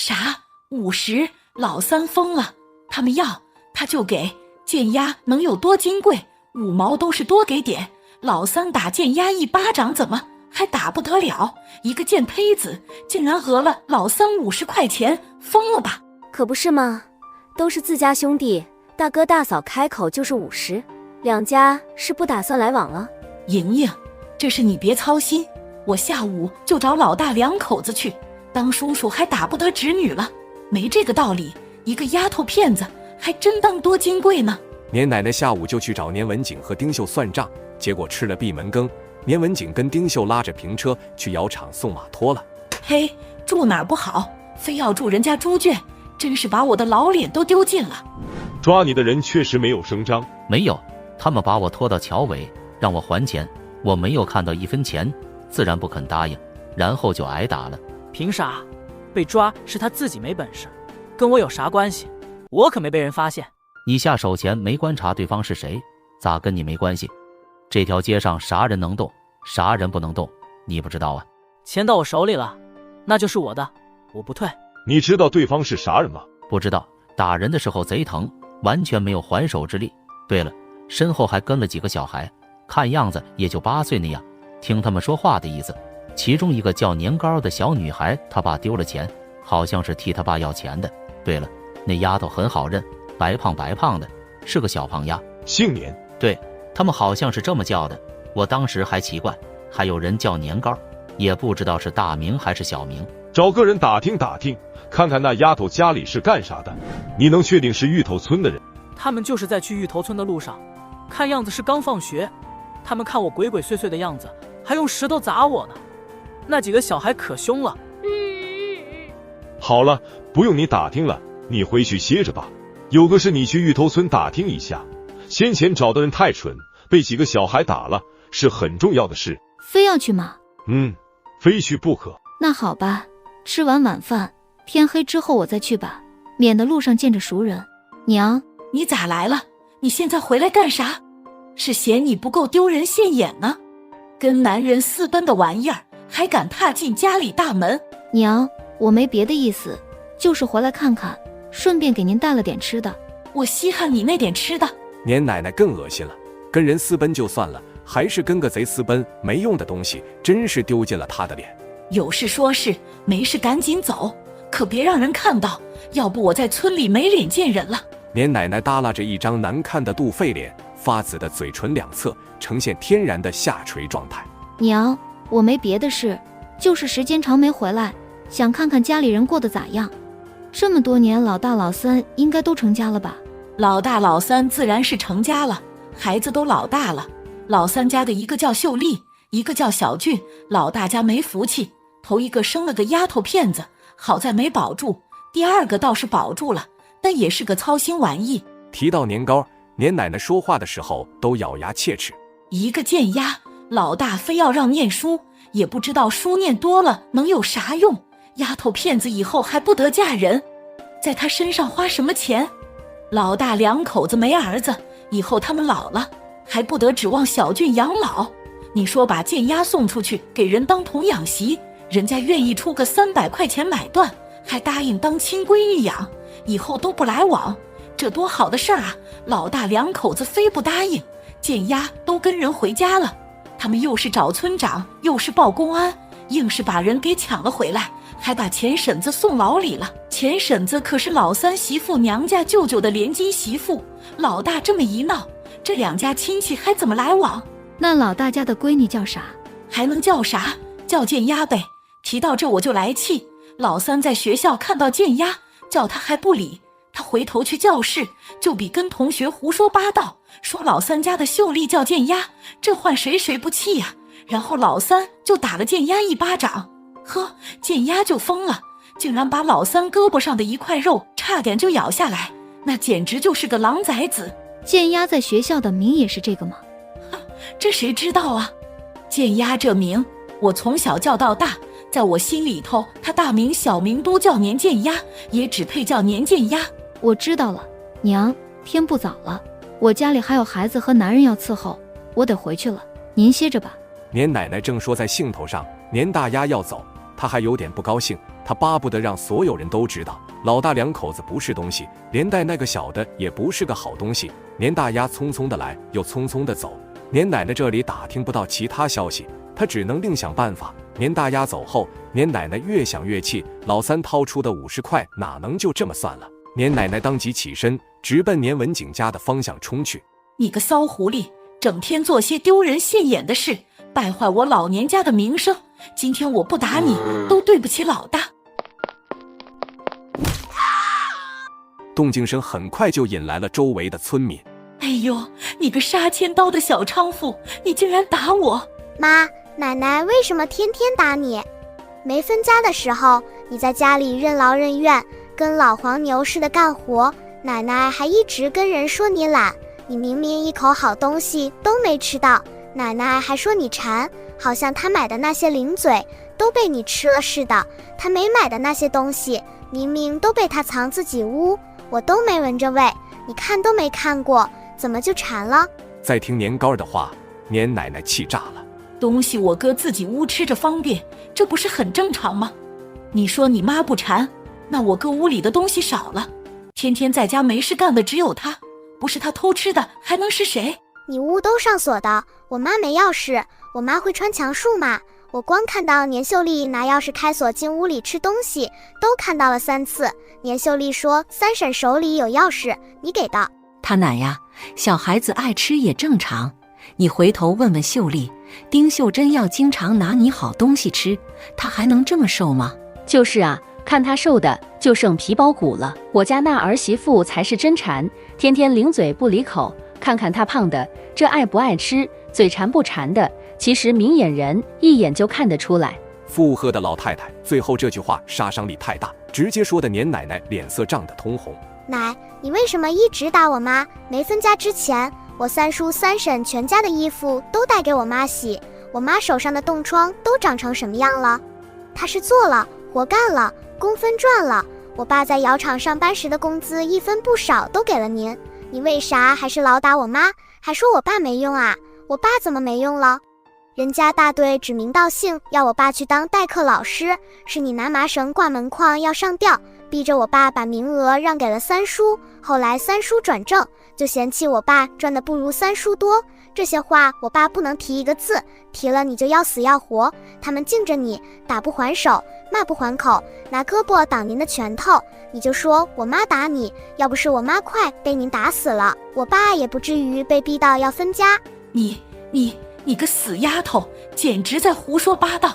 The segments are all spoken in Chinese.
啥？50？老三疯了，他们要他就给，贱丫能有多金贵？5毛都是多给点。老三打贱丫一巴掌怎么还打不得了？一个贱胚子竟然讹了老三50块钱，疯了吧？可不是吗？都是自家兄弟，大哥大嫂开口就是50，两家是不打算来往了？莹莹，这事你别操心，我下午就找老大两口子去，当叔叔还打不得侄女了，没这个道理。一个丫头片子还真当多金贵呢。年奶奶下午就去找年文景和丁秀算账，结果吃了闭门羹。年文景跟丁秀拉着平车去窑厂送马拖了。嘿，住哪儿不好，非要住人家猪圈，真是把我的老脸都丢尽了。抓你的人确实没有声张？没有，他们把我拖到桥尾，让我还钱，我没有看到1分钱，自然不肯答应，然后就挨打了。凭啥？被抓是他自己没本事，跟我有啥关系？我可没被人发现。你下手前没观察对方是谁，咋跟你没关系？这条街上啥人能动，啥人不能动，你不知道啊？钱到我手里了，那就是我的，我不退。你知道对方是啥人吗？不知道，打人的时候贼疼，完全没有还手之力。对了，身后还跟了几个小孩，看样子也就8岁那样，听他们说话的意思。其中一个叫年糕的小女孩，她爸丢了钱，好像是替她爸要钱的。对了，那丫头很好认，白胖白胖的，是个小胖丫。姓年？对，他们好像是这么叫的。我当时还奇怪，还有人叫年糕，也不知道是大名还是小名。找个人打听打听，看看那丫头家里是干啥的。你能确定是芋头村的人？他们就是在去芋头村的路上，看样子是刚放学。他们看我鬼鬼祟祟的样子，还用石头砸我呢。那几个小孩可凶了。好了，不用你打听了，你回去歇着吧。有个事你去芋头村打听一下，先前找的人太蠢，被几个小孩打了，是很重要的事。非要去吗？非去不可。那好吧，吃完晚饭，天黑之后我再去吧，免得路上见着熟人。娘，你咋来了？你现在回来干啥？是嫌你不够丢人现眼呢？跟男人私奔的玩意儿，还敢踏进家里大门？娘，我没别的意思，就是回来看看，顺便给您带了点吃的。我稀罕你那点吃的。年奶奶更恶心了，跟人私奔就算了，还是跟个贼私奔，没用的东西，真是丢尽了她的脸。有事说事，没事赶紧走，可别让人看到，要不我在村里没脸见人了。年奶奶耷拉着一张难看的肚肺脸，发紫的嘴唇两侧呈现天然的下垂状态。娘，我没别的事，就是时间长没回来，想看看家里人过得咋样。这么多年，老大老三应该都成家了吧？老大老三自然是成家了，孩子都老大了。老三家的一个叫秀丽，一个叫小俊。老大家没福气，头一个生了个丫头片子，好在没保住，第二个倒是保住了，但也是个操心玩意。提到年糕，年奶奶说话的时候都咬牙切齿。一个贱丫，老大非要让念书，也不知道书念多了能有啥用。丫头片子以后还不得嫁人，在他身上花什么钱？老大两口子没儿子，以后他们老了还不得指望小俊养老。你说把贱丫送出去给人当童养媳，人家愿意出个300块钱买断，还答应当亲闺女养，以后都不来往，这多好的事儿啊！老大两口子非不答应，贱丫都跟人回家了。他们又是找村长，又是报公安，硬是把人给抢了回来，还把钱婶子送牢里了。钱婶子可是老三媳妇娘家舅舅的连襟媳妇，老大这么一闹，这两家亲戚还怎么来往？那老大家的闺女叫啥？还能叫啥？叫贱丫呗。提到这我就来气，老三在学校看到贱丫，叫他还不理，他回头去教室，就比跟同学胡说八道，说老三家的秀丽叫贱丫，这换谁不气呀？然后老三就打了贱丫一巴掌，呵，贱丫就疯了，竟然把老三胳膊上的一块肉差点就咬下来，那简直就是个狼崽子。贱丫在学校的名也是这个吗？这谁知道啊？贱丫这名我从小叫到大，在我心里头，他大名小名都叫年贱丫，也只配叫年贱丫。我知道了，娘，天不早了，我家里还有孩子和男人要伺候，我得回去了，您歇着吧。年奶奶正说在兴头上，年大丫要走，她还有点不高兴，她巴不得让所有人都知道，老大两口子不是东西，连带那个小的也不是个好东西。年大丫匆匆的来，又匆匆的走，年奶奶这里打听不到其他消息，她只能另想办法。年大丫走后，年奶奶越想越气，老三掏出的50块哪能就这么算了？年奶奶当即起身，直奔年文景家的方向冲去。你个骚狐狸，整天做些丢人现眼的事，败坏我老年家的名声，今天我不打你，都对不起老大。动静声很快就引来了周围的村民。哎呦，你个杀千刀的小娼妇，你竟然打我！妈，奶奶为什么天天打你？没分家的时候，你在家里任劳任怨，跟老黄牛似的干活，奶奶还一直跟人说你懒。你明明一口好东西都没吃到，奶奶还说你馋，好像她买的那些零嘴都被你吃了似的。她没买的那些东西，明明都被她藏自己屋，我都没闻着味，你看都没看过，怎么就馋了？再听年糕的话，年奶奶气炸了。东西我哥自己屋吃着方便，这不是很正常吗？你说你妈不馋，那我哥屋里的东西少了，天天在家没事干的只有他，不是他偷吃的还能是谁？你屋都上锁的，我妈没钥匙，我妈会穿墙术吗？我光看到年秀丽拿钥匙开锁进屋里吃东西，都看到了3次。年秀丽说三婶手里有钥匙，你给的。他奶呀，小孩子爱吃也正常。你回头问问秀丽，丁秀珍要经常拿你好东西吃，她还能这么瘦吗？就是啊，看她瘦的就剩皮包骨了。我家那儿媳妇才是真馋，天天零嘴不离口。看看她胖的，这爱不爱吃，嘴馋不馋的，其实明眼人一眼就看得出来。附和的老太太最后这句话杀伤力太大，直接说的年奶奶脸色涨得通红。奶，你为什么一直打我妈？没分家之前，我三叔三婶全家的衣服都带给我妈洗，我妈手上的冻疮都长成什么样了？她是做了，活干了，工分赚了。我爸在窑厂上班时的工资一分不少都给了您，你为啥还是老打我妈，还说我爸没用啊？我爸怎么没用了？人家大队指名道姓要我爸去当代课老师，是你拿麻绳挂门框要上吊，逼着我爸把名额让给了三叔。后来三叔转正，就嫌弃我爸赚的不如三叔多，这些话我爸不能提一个字，提了你就要死要活。他们敬着你，打不还手，骂不还口，拿胳膊挡您的拳头，你就说我妈打你，要不是我妈快被您打死了，我爸也不至于被逼到要分家。你个死丫头，简直在胡说八道！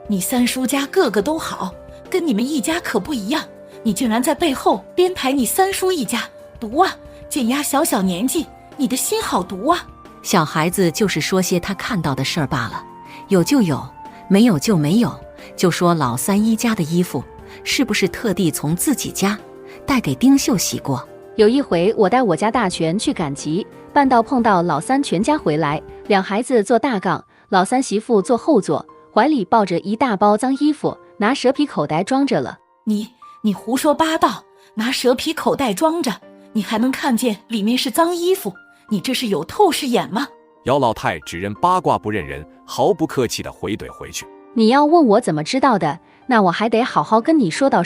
你三叔家个个都好，跟你们一家可不一样，你竟然在背后编排你三叔一家，毒啊！贱丫小小年纪，你的心好毒啊！小孩子就是说些他看到的事儿罢了，有就有，没有就没有。就说老三一家的衣服，是不是特地从自己家带给丁秀洗过？有一回我带我家大全去赶集，半道碰到老三全家回来，两孩子坐大杠，老三媳妇坐后座，怀里抱着一大包脏衣服，拿蛇皮口袋装着了。你胡说八道，拿蛇皮口袋装着，你还能看见里面是脏衣服？你这是有透视眼吗？姚老太只认八卦不认人，毫不客气地回怼回去。你要问我怎么知道的，那我还得好好跟你说道。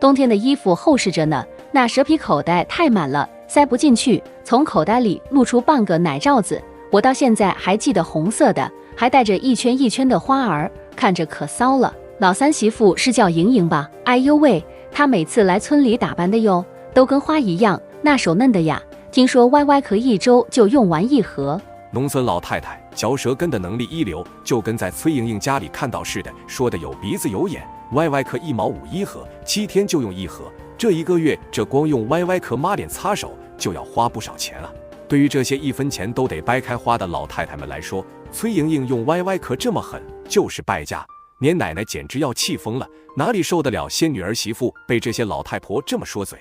冬天的衣服厚实着呢，那蛇皮口袋太满了，塞不进去，从口袋里露出半个奶罩子，我到现在还记得，红色的，还带着一圈一圈的花儿，看着可骚了。老三媳妇是叫莹莹吧？哎呦喂，她每次来村里打扮的哟，都跟花一样，那手嫩的呀，听说歪歪壳1周就用完1盒。农村老太太嚼舌根的能力一流，就跟在崔莹莹家里看到似的，说的有鼻子有眼。歪歪壳1毛5一盒，7天就用1盒，这1个月这光用歪歪壳抹脸擦手就要花不少钱了。对于这些1分钱都得掰开花的老太太们来说，崔莹莹用歪歪壳这么狠，就是败家。年奶奶简直要气疯了，哪里受得了仙女儿媳妇被这些老太婆这么说嘴。